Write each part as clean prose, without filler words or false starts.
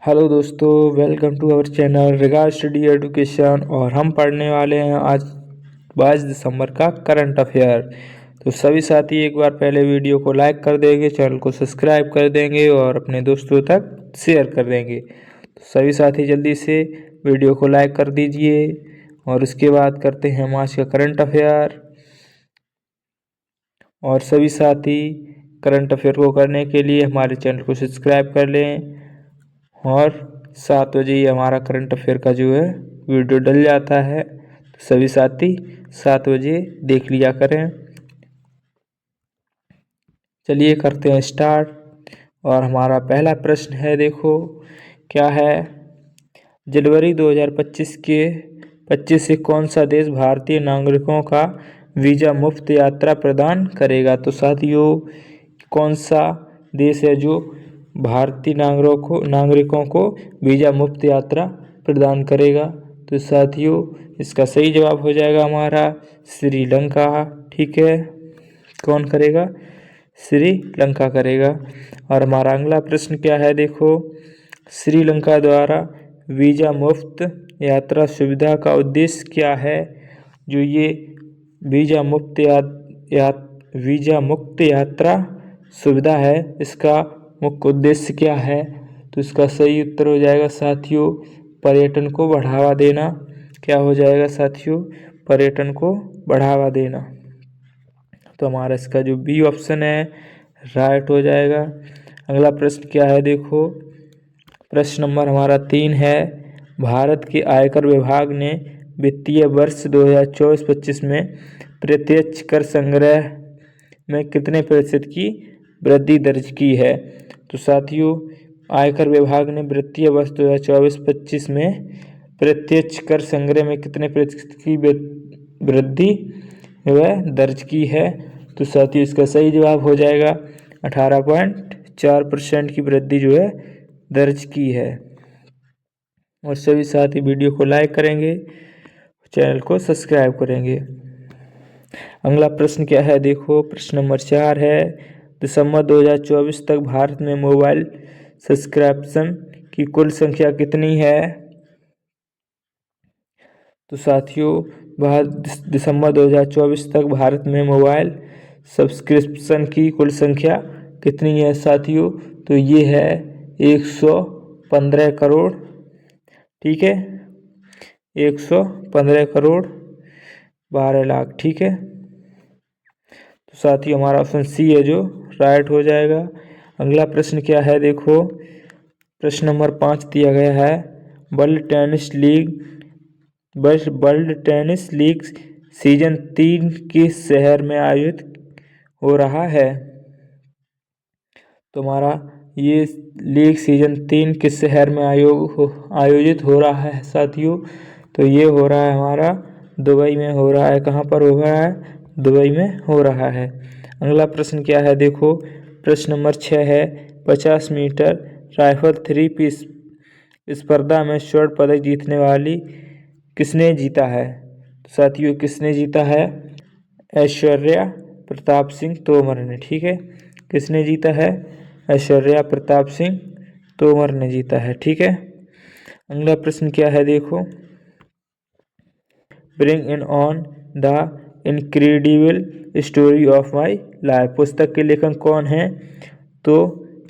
Hello दोस्तों, welcome to our channel regard study education. और हम पढ़ने वाले हैं आज 22 दिसंबर का करंट अफेयर। तो सभी साथी एक बार पहले वीडियो को लाइक कर देंगे, चैनल को सब्सक्राइब कर देंगे और अपने दोस्तों तक शेयर कर देंगे। तो सभी साथी जल्दी से वीडियो को लाइक कर दीजिए और उसके बाद करते हैं हम आज का करंट अफेयर। और सभी साथी करंट अफेयर को करने के लिए हमारे चैनल को सब्सक्राइब कर लें। और 7 बजे ही हमारा करंट अफेयर का जो है वीडियो डल जाता है, तो सभी साथी 7 बजे देख लिया करें। चलिए करते हैं स्टार्ट। और हमारा पहला प्रश्न है, देखो क्या है। जनवरी 2025 से कौन सा देश भारतीय नागरिकों का वीज़ा मुफ्त यात्रा प्रदान करेगा। तो साथियों, कौन सा देश है जो भारतीय नागरिकों को वीज़ा मुफ्त यात्रा प्रदान करेगा। तो साथियों, इसका सही जवाब हो जाएगा हमारा श्रीलंका। ठीक है, कौन करेगा? श्रीलंका करेगा। और हमारा अगला प्रश्न क्या है, देखो। श्रीलंका द्वारा वीज़ा मुफ्त यात्रा सुविधा का उद्देश्य क्या है। जो ये वीज़ा मुक्त यात्रा सुविधा है, इसका मुख्य उद्देश्य क्या है। तो इसका सही उत्तर हो जाएगा साथियों पर्यटन को बढ़ावा देना। क्या हो जाएगा साथियों? पर्यटन को बढ़ावा देना। तो हमारा इसका जो बी ऑप्शन है राइट हो जाएगा। अगला प्रश्न क्या है, देखो। प्रश्न नंबर हमारा 3 है। भारत के आयकर विभाग ने वित्तीय वर्ष 2024-25 में प्रत्यक्ष कर संग्रह में कितने प्रतिशत की वृद्धि दर्ज की है। तो साथियों, आयकर विभाग ने वित्तीय वर्ष 2024-25 में प्रत्यक्ष कर संग्रह में कितने प्रतिशत की वृद्धि वह दर्ज की है। तो साथियों, इसका सही जवाब हो जाएगा 18.4% की वृद्धि जो है दर्ज की है। और सभी साथी वीडियो को लाइक करेंगे, चैनल को सब्सक्राइब करेंगे। अगला प्रश्न क्या है, देखो। प्रश्न नंबर 4 है। दिसंबर 2024 तक भारत में मोबाइल सब्सक्रिप्शन की कुल संख्या कितनी है। तो साथियों, दिसंबर 2024 तक भारत में मोबाइल सब्सक्रिप्शन की कुल संख्या कितनी है साथियों। तो ये है 115 करोड़। ठीक है, 115 करोड़ 12 लाख। ठीक है, तो साथियों हमारा ऑप्शन सी है जो राइट हो जाएगा। अगला प्रश्न क्या है, देखो। प्रश्न नंबर 5 दिया गया है। वर्ल्ड टेनिस लीग सीजन 3 किस शहर में आयोजित हो रहा है। तो हमारा ये लीग सीजन 3 किस शहर में आयोजित हो रहा है साथियों। तो ये हो रहा है हमारा दुबई में हो रहा है। कहाँ पर हो रहा है? दुबई में हो रहा है। अगला प्रश्न क्या है, देखो। प्रश्न नंबर 6 है। 50 मीटर राइफल 3 पीस स्पर्धा में स्वर्ण पदक जीतने वाली किसने जीता है। तो साथियों, किसने जीता है? ऐश्वर्या प्रताप सिंह तोमर ने। ठीक है, किसने जीता है? ऐश्वर्या प्रताप सिंह तोमर ने जीता है। ठीक है, अगला प्रश्न क्या है, देखो। Bring in on the incredible story of my life पुस्तक के लेखक कौन है। तो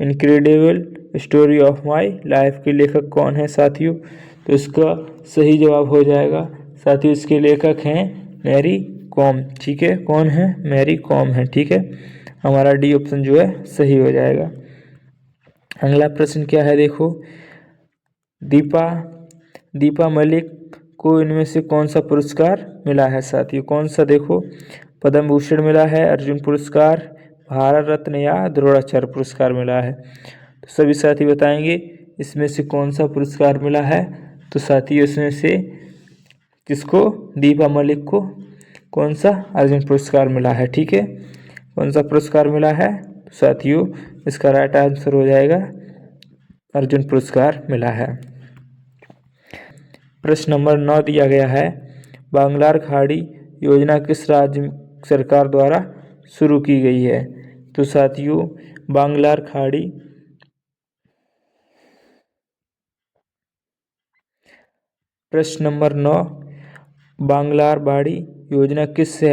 incredible story of my life के लेखक कौन है साथियों। तो इसका सही जवाब हो जाएगा साथियों, इसके लेखक हैं मैरी कॉम। ठीक है, कौन है? मैरी कॉम है। ठीक है, हमारा डी ऑप्शन जो है सही हो जाएगा। अगला प्रश्न क्या है, देखो। दीपा मलिक को इनमें से कौन सा पुरस्कार मिला है साथियों। कौन सा? देखो, पद्म भूषण मिला है, अर्जुन पुरस्कार, भारत रत्न या द्रोणाचार्य पुरस्कार मिला है। तो सभी साथी बताएंगे इसमें से कौन सा पुरस्कार मिला है। तो साथियों, इसमें से किसको? दीपा मलिक को कौन सा? अर्जुन पुरस्कार मिला है। ठीक है, कौन सा पुरस्कार मिला है? तो साथियों, इसका राइट आंसर हो जाएगा अर्जुन पुरस्कार मिला है। प्रश्न नंबर 9 दिया गया है। बांग्लार खाड़ी योजना किस राज्य सरकार द्वारा शुरू की गई है। तो साथियों, बांग्लार खाड़ी प्रश्न नंबर 9, बांगलारबाड़ी योजना किस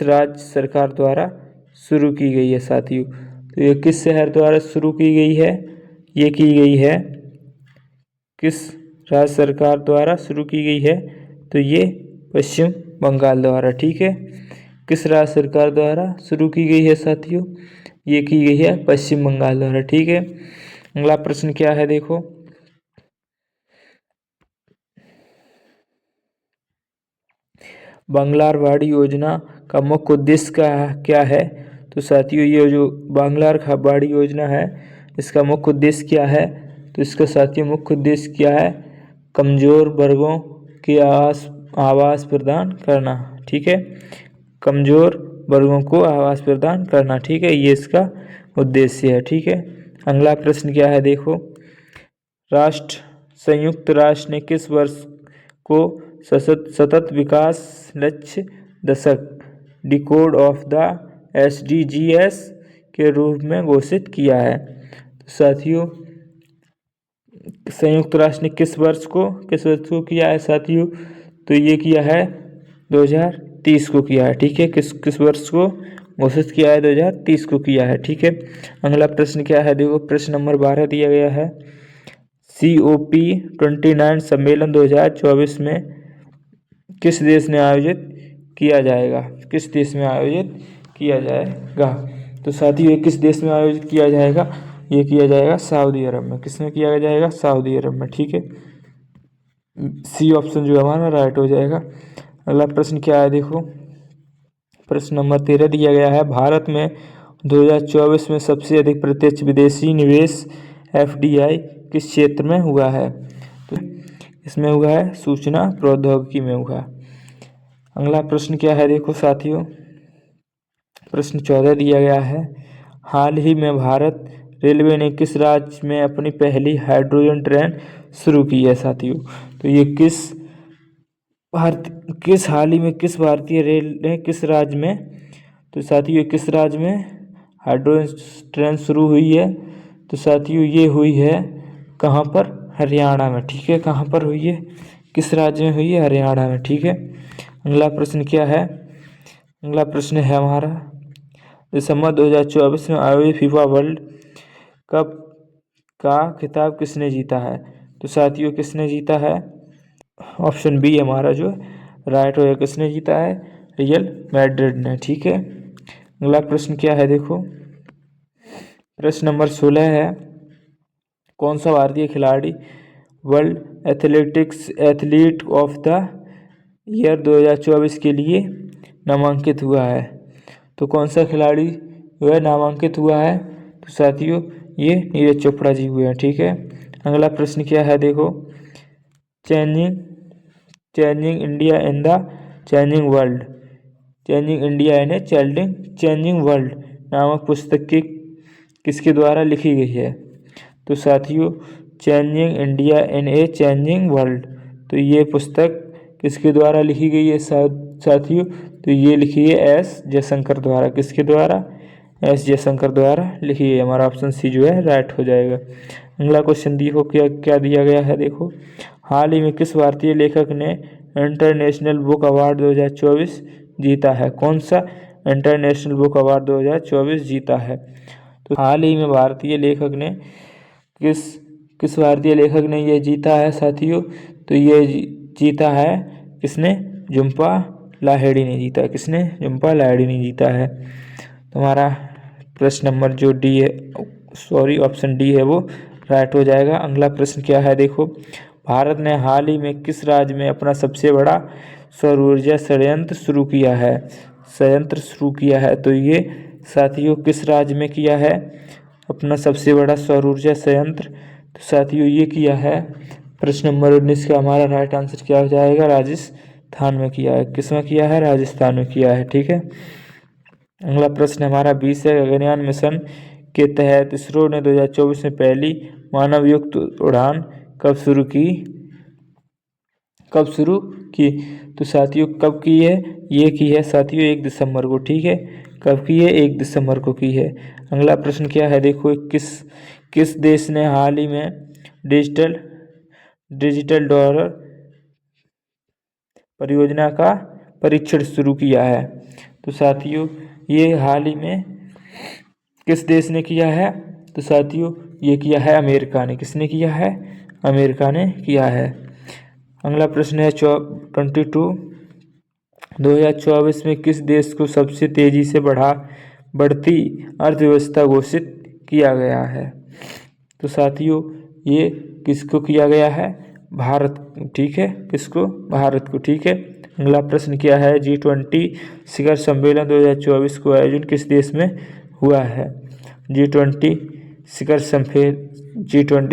राज्य सरकार द्वारा शुरू की गई है साथियों? तो ये किस शहर द्वारा शुरू की गई है? ये की गई है किस राज्य सरकार द्वारा शुरू की गई है? तो ये पश्चिम बंगाल द्वारा। ठीक है, किस राज्य सरकार द्वारा शुरू की गई है साथियों? ये की गई है पश्चिम बंगाल द्वारा। ठीक है, अगला प्रश्न क्या है देखो, बांगलारबाड़ी योजना का मुख्य उद्देश्य क्या है? तो साथियों ये जो बांगलारबाड़ी योजना है इसका मुख्य उद्देश्य क्या है? तो इसका साथियों मुख्य उद्देश्य क्या है? कमजोर वर्गों के आवास प्रदान करना। ठीक है, कमजोर वर्गों को आवास प्रदान करना। ठीक है, ये इसका उद्देश्य है। ठीक है, अगला प्रश्न क्या है देखो, संयुक्त राष्ट्र ने किस वर्ष को सतत विकास लक्ष्य दशक डिकोड ऑफ द SDGs के रूप में घोषित किया है? तो साथियों संयुक्त राष्ट्र ने किस वर्ष को किया है साथियों? तो ये किया है 2030 को किया है। ठीक है, किस वर्ष को घोषित किया है? 2030 को किया है। ठीक है, अगला प्रश्न क्या है देखो, प्रश्न नंबर 12 दिया गया है, COP29 सम्मेलन 2024 में किस देश में आयोजित किया जाएगा? किस देश में आयोजित किया जाएगा? तो साथियों ये किस देश में आयोजित किया जाएगा? ये किया जाएगा सऊदी अरब में। किसमें किया जाएगा? सऊदी अरब में। ठीक है, सी ऑप्शन जो हमारा राइट हो जाएगा। अगला प्रश्न क्या है देखो, प्रश्न नंबर 13 दिया गया है, भारत में 2024 में सबसे अधिक प्रत्यक्ष विदेशी निवेश FDI किस क्षेत्र में हुआ है? तो इसमें हुआ है सूचना प्रौद्योगिकी में हुआ। अगला प्रश्न क्या है देखो साथियों, प्रश्न 14 दिया गया है, हाल ही में भारत रेलवे ने किस राज्य में अपनी पहली हाइड्रोजन ट्रेन शुरू की है साथियों? तो ये हाल ही में किस भारतीय रेल ने किस राज्य में, तो साथियों किस राज्य में हाइड्रोजन ट्रेन शुरू हुई है? तो साथियों ये हुई है कहाँ पर? हरियाणा में। ठीक है, कहाँ पर हुई है? किस राज्य में हुई है? हरियाणा में। ठीक है, अगला प्रश्न क्या है? अगला प्रश्न है हमारा, दिसंबर 2024 में आयोजित फीफा वर्ल्ड कप का खिताब किसने जीता है? तो साथियों किसने जीता है? ऑप्शन बी हमारा जो राइट होगा, किसने जीता है? रियल मैड्रिड ने। ठीक है, अगला प्रश्न क्या है देखो, प्रश्न नंबर 16 है, कौन सा भारतीय खिलाड़ी world athlete of the year 2024 के लिए नामांकित हुआ है? तो कौन सा खिलाड़ी वह नामांकित हुआ है? तो साथियों ये नीरज चोपड़ा जी हुए हैं। ठीक है, अगला प्रश्न क्या है देखो, changing India in the changing world, changing India in a changing world नामक पुस्तक किसके द्वारा लिखी गई है? तो साथियों changing India in a changing world, तो ये पुस्तक किसके द्वारा लिखी गई है साथियों? तो ये लिखी है S जयशंकर द्वारा। किसके द्वारा? S जयशंकर द्वारा लिखी है। हमारा ऑप्शन सी जो है राइट हो जाएगा। अगला क्वेश्चन देखो क्या दिया गया है देखो, हाल ही में किस भारतीय लेखक ने इंटरनेशनल बुक अवार्ड 2024 जीता है? कौन सा इंटरनेशनल बुक अवार्ड 2024 जीता है? तो हाल ही में भारतीय लेखक ने किस भारतीय लेखक ने ये जीता है साथियों? तो ये जीता है किसने? झुम्पा लाहिड़ी ने जीता है। किसने? झुम्पा लाहिड़ी ने जीता है। तुम्हारा प्रश्न नंबर जो डी है, ऑप्शन डी है वो राइट हो जाएगा। अगला प्रश्न क्या है देखो, भारत ने हाल ही में किस राज्य में अपना सबसे बड़ा सौर ऊर्जा संयंत्र शुरू किया है? तो ये साथियों किस राज्य में किया है अपना सबसे बड़ा सौर ऊर्जा संयंत्र? तो साथियों ये किया है, प्रश्न नंबर 19 का हमारा राइट आंसर क्या हो जाएगा? राजस्थान में किया है। किस में किया है? राजस्थान में किया है। ठीक है, अगला प्रश्न हमारा 20 है, गगनयान मिशन के तहत इसरो ने 2024 में पहली मानवयुक्त उड़ान कब शुरू की? तो साथियों कब की है? ये की है साथियों 1 दिसंबर को। ठीक है, कब की है? 1 दिसंबर को की है। अगला प्रश्न क्या है देखो, किस देश ने हाल ही में डिजिटल डॉलर परियोजना का परीक्षण शुरू किया है। तो साथियों ये हाल ही में किस देश ने किया है? तो साथियों ये किया है अमेरिका ने। किसने किया है? अमेरिका ने किया है। अगला प्रश्न है 22। 2024 में किस देश को सबसे तेजी से बढ़ती अर्थव्यवस्था घोषित किया गया है? तो साथियों ये किसको किया गया है? भारत। ठीक है, किसको? भारत को। ठीक है। अगला प्रश्न क्या है? G20 शिखर सम्मेलन 2024 को आयोजन किस देश में हुआ है? G20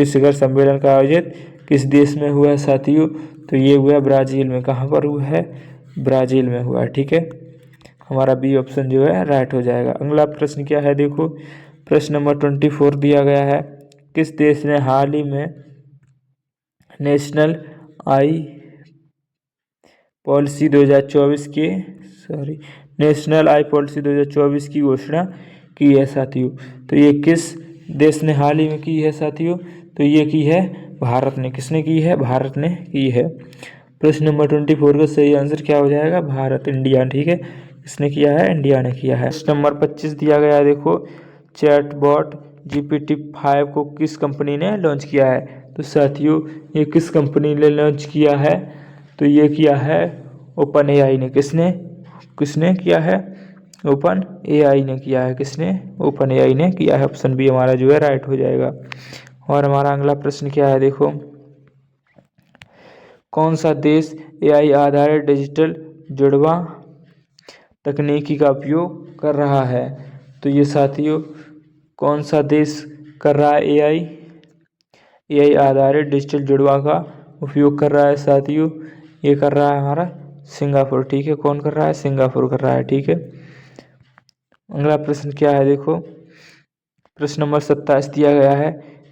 शिखर सम्मेलन का आयोजन किस देश में हुआ है साथियों? तो ये हुआ ब्राज़ील में। कहाँ पर हुआ है? ब्राज़ील में हुआ है। ठीक है, हमारा बी ऑप्शन जो है राइट हो जाएगा। अगला प्रश्न क्या है? देखो प्रश्न नंबर 24 दिया गया है। किस देश ने हाल ही में नेशनल आई पॉलिसी 2024 की घोषणा की है साथियों? तो ये किस देश ने हाल ही में की है साथियों? तो ये की है भारत ने। किसने की है? भारत ने की है। प्रश्न नंबर 24 का सही आंसर क्या हो जाएगा? भारत, इंडिया। ठीक है, किसने किया है? इंडिया ने किया है। प्रश्न नंबर 25 दिया गया है। देखो चैटबॉट GPT-5 को किस कंपनी ने लॉन्च किया है? तो साथियों ये किस कंपनी ने लॉन्च किया है? तो ये किया है ओपन AI ने। किसने किया है? ओपन AI ने किया है। किसने? ओपन AI ने किया है। ऑप्शन बी हमारा जो है राइट हो जाएगा। और हमारा अगला प्रश्न क्या है? देखो कौन सा देश AI आधारित डिजिटल जुड़वा तकनीकी का उपयोग कर रहा है? तो ये साथियों कौन सा देश कर रहा है AI आधारित डिजिटल जुड़वा का उपयोग कर रहा है साथियों? ये कर रहा है हमारा सिंगापुर। ठीक है, कौन कर रहा है? सिंगापुर कर रहा है। ठीक है। अगला प्रश्न क्या है? देखो प्रश्न नंबर 27 दिया गया है।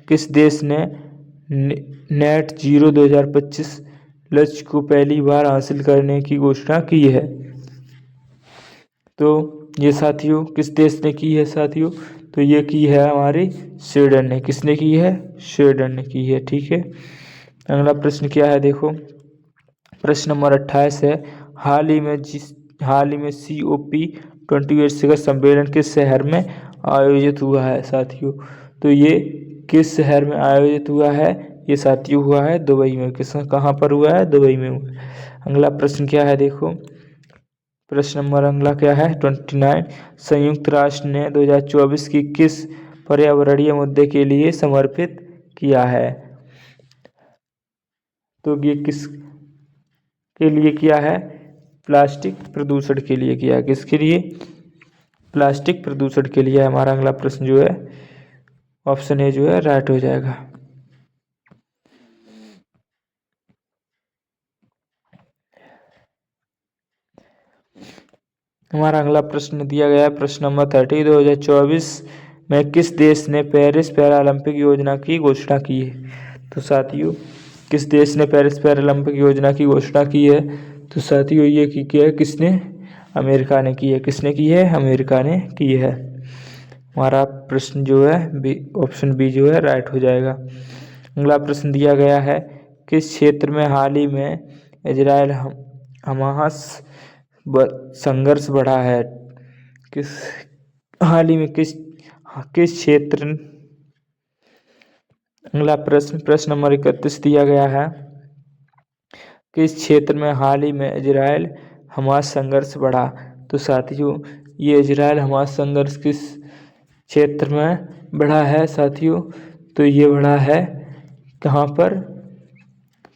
किस देश ने नेट जीरो 2025 लक्ष्य को पहली बार हासिल करने की घोषणा की है? तो ये साथियों किस देश ने की है साथियों? तो ये की है हमारी स्वीडन ने। किसने की है? स्वीडन ने की है। ठीक है। अगला प्रश्न क्या है? देखो प्रश्न नंबर 28 है। हाल ही में COP28 शिखर सम्मेलन किस शहर में आयोजित हुआ है साथियों? तो ये किस शहर में आयोजित हुआ है? ये साथियों हुआ है दुबई में। कहाँ पर हुआ है? दुबई में हुआ। अगला प्रश्न क्या है? देखो प्रश्न नंबर अगला क्या है? 29। संयुक्त राष्ट्र ने 2024 की किस पर्यावरणीय मुद्दे के लिए समर्पित किया है? तो ये किस के लिए किया है? प्लास्टिक प्रदूषण के लिए किया है। किसके लिए? प्लास्टिक प्रदूषण के लिए। हमारा अगला प्रश्न जो है ऑप्शन ए जो है राइट हो जाएगा। हमारा अगला प्रश्न दिया गया है प्रश्न नंबर 30। 2024 में किस देश ने पेरिस पैरालंपिक योजना की घोषणा की है? तो साथियों किस देश ने पेरिस पैरालंपिक योजना की घोषणा की है? तो साथियों ये की है किसने? अमेरिका ने की है। किसने की है? अमेरिका ने की है। हमारा प्रश्न जो है ऑप्शन बी जो है राइट हो जाएगा। अगला प्रश्न दिया गया है। किस क्षेत्र में हाल ही में इजराइल हमास संघर्ष बढ़ा है? हाल ही में किस क्षेत्र? अगला प्रश्न नंबर 31 दिया गया है। किस क्षेत्र में हाल ही में इजराइल हमास संघर्ष बढ़ा? तो साथियों ये इजराइल हमास संघर्ष किस क्षेत्र में बढ़ा है साथियों? तो ये बढ़ा है कहाँ पर?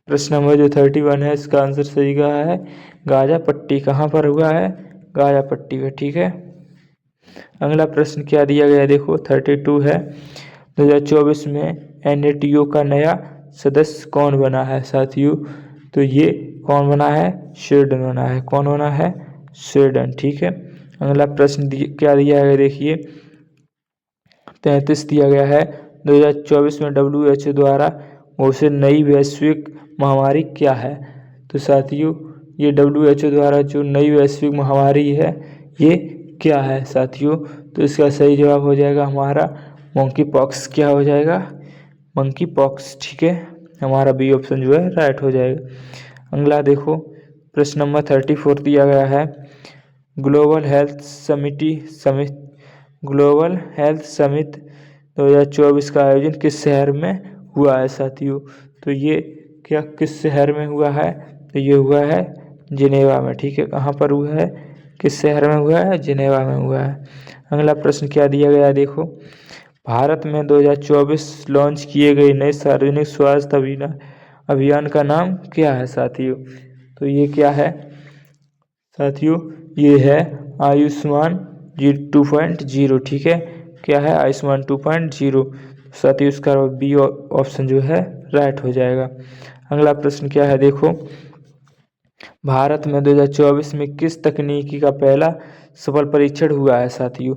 प्रश्न नंबर जो 31 है इसका आंसर सही का है गाजा पट्टी। कहाँ पर हुआ है? गाजा पट्टी पे। ठीक है। अगला प्रश्न क्या दिया गया? देखो 32 है। 2024 में NATO का नया सदस्य कौन बना है साथियों? तो ये कौन बना है? स्वीडन बना है। कौन बना है? स्वीडन। ठीक है। अगला प्रश्न क्या दिया गया? देखिए 33 दिया गया है। 2024 में WHO द्वारा घोषित नई वैश्विक महामारी क्या है? तो साथियों ये WHO द्वारा जो नई वैश्विक महामारी है ये क्या है साथियों? तो इसका सही जवाब हो जाएगा हमारा मंकी पॉक्स। क्या हो जाएगा? Monkey pox. ठीक है, हमारा बी ऑप्शन जो है राइट हो जाएगा। अगला देखो प्रश्न नंबर 34 दिया गया है, ग्लोबल हेल्थ समिट 2024 का आयोजन किस शहर में हुआ है साथियों। तो ये क्या किस शहर में हुआ है, तो ये हुआ है जिनेवा में। ठीक है, कहाँ पर हुआ है, किस शहर में हुआ है, जिनेवा में हुआ है। अगला प्रश्न क्या दिया गया है, देखो, भारत में 2024 लॉन्च किए गए नए सार्वजनिक स्वास्थ्य अभियान का नाम क्या है साथियों। तो ये क्या है साथियों, ये है आयुष्मान 2.0। ठीक है, क्या है, आयुष्मान 2.0। साथियों इसका बी ऑप्शन जो है राइट हो जाएगा। अगला प्रश्न क्या है, देखो, भारत में 2024 में किस तकनीकी का पहला सफल परीक्षण हुआ है साथियों।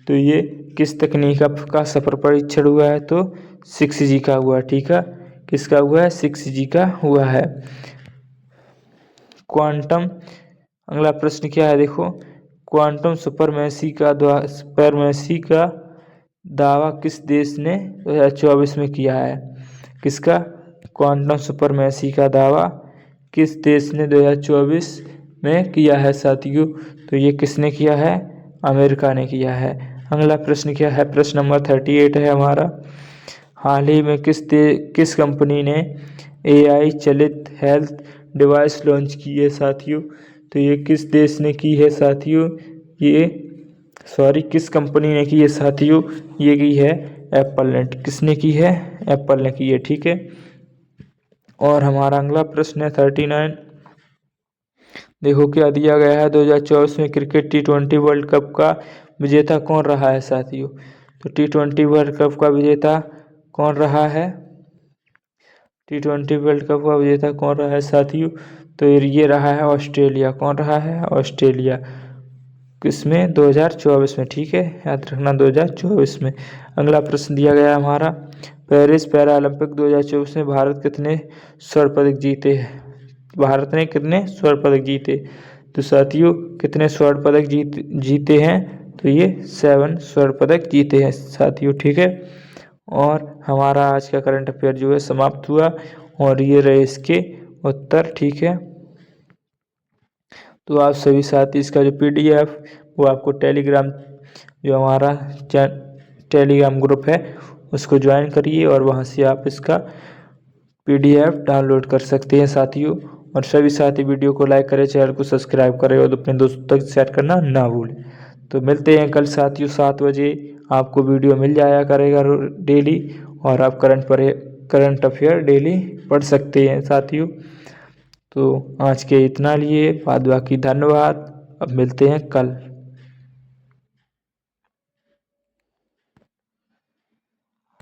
तो ये किस तकनीक का सफल परीक्षण हुआ है, तो 6G का हुआ है। ठीक है, किसका हुआ है, 6G का हुआ है। क्वांटम, अगला प्रश्न क्या है, देखो, क्वांटम सुपरमेसी का दावा किस देश ने 2024 में किया है। किसका, क्वांटम सुपरमेसी का दावा किस देश ने 2024 में किया है साथियों। तो ये किसने किया है, अमेरिका ने किया है। अगला प्रश्न क्या है, प्रश्न नंबर 38 है हमारा, हाल ही में किस कंपनी ने AI चलित हेल्थ डिवाइस लॉन्च की है साथियों। तो ये किस देश ने की है साथियों, किस कंपनी ने की है साथियों, ये की है एप्पल ने। किसने की है, एप्पल ने की है। ठीक है, और हमारा अगला प्रश्न है 39, देखो क्या दिया गया है, 2024 में क्रिकेट T20 वर्ल्ड कप का विजेता कौन रहा है साथियों। तो T20 वर्ल्ड कप का विजेता कौन रहा है, T20 वर्ल्ड कप का विजेता कौन रहा है साथियों। तो ये रहा है ऑस्ट्रेलिया। कौन रहा है, ऑस्ट्रेलिया। किसमें, 2024 में। ठीक है, याद रखना 2024 में। अगला प्रश्न दिया गया है हमारा, पेरिस पैरालंपिक 2024 में भारत कितने स्वर्ण पदक जीते हैं। भारत ने कितने स्वर्ण पदक जीते, तो साथियों कितने स्वर्ण पदक जीते हैं, तो ये 7 स्वर्ण पदक जीते हैं साथियों। ठीक है, और हमारा आज का करंट अफेयर जो है समाप्त हुआ, और ये रहे इसके उत्तर। ठीक है, तो आप सभी साथी इसका जो PDF वो आपको टेलीग्राम, जो हमारा टेलीग्राम ग्रुप है उसको ज्वाइन करिए, और वहाँ से आप इसका PDF डाउनलोड कर सकते हैं साथियों। और सभी साथी वीडियो को लाइक करें, चैनल को सब्सक्राइब करें, और अपने दोस्तों तक शेयर करना ना भूलें। तो मिलते हैं कल साथियों 7 बजे, आपको वीडियो मिल जाया करेगा डेली, और आप करंट अफेयर डेली पढ़ सकते हैं साथियों। तो आज के इतना लिए, बाद बाकी धन्यवाद। अब मिलते हैं कल।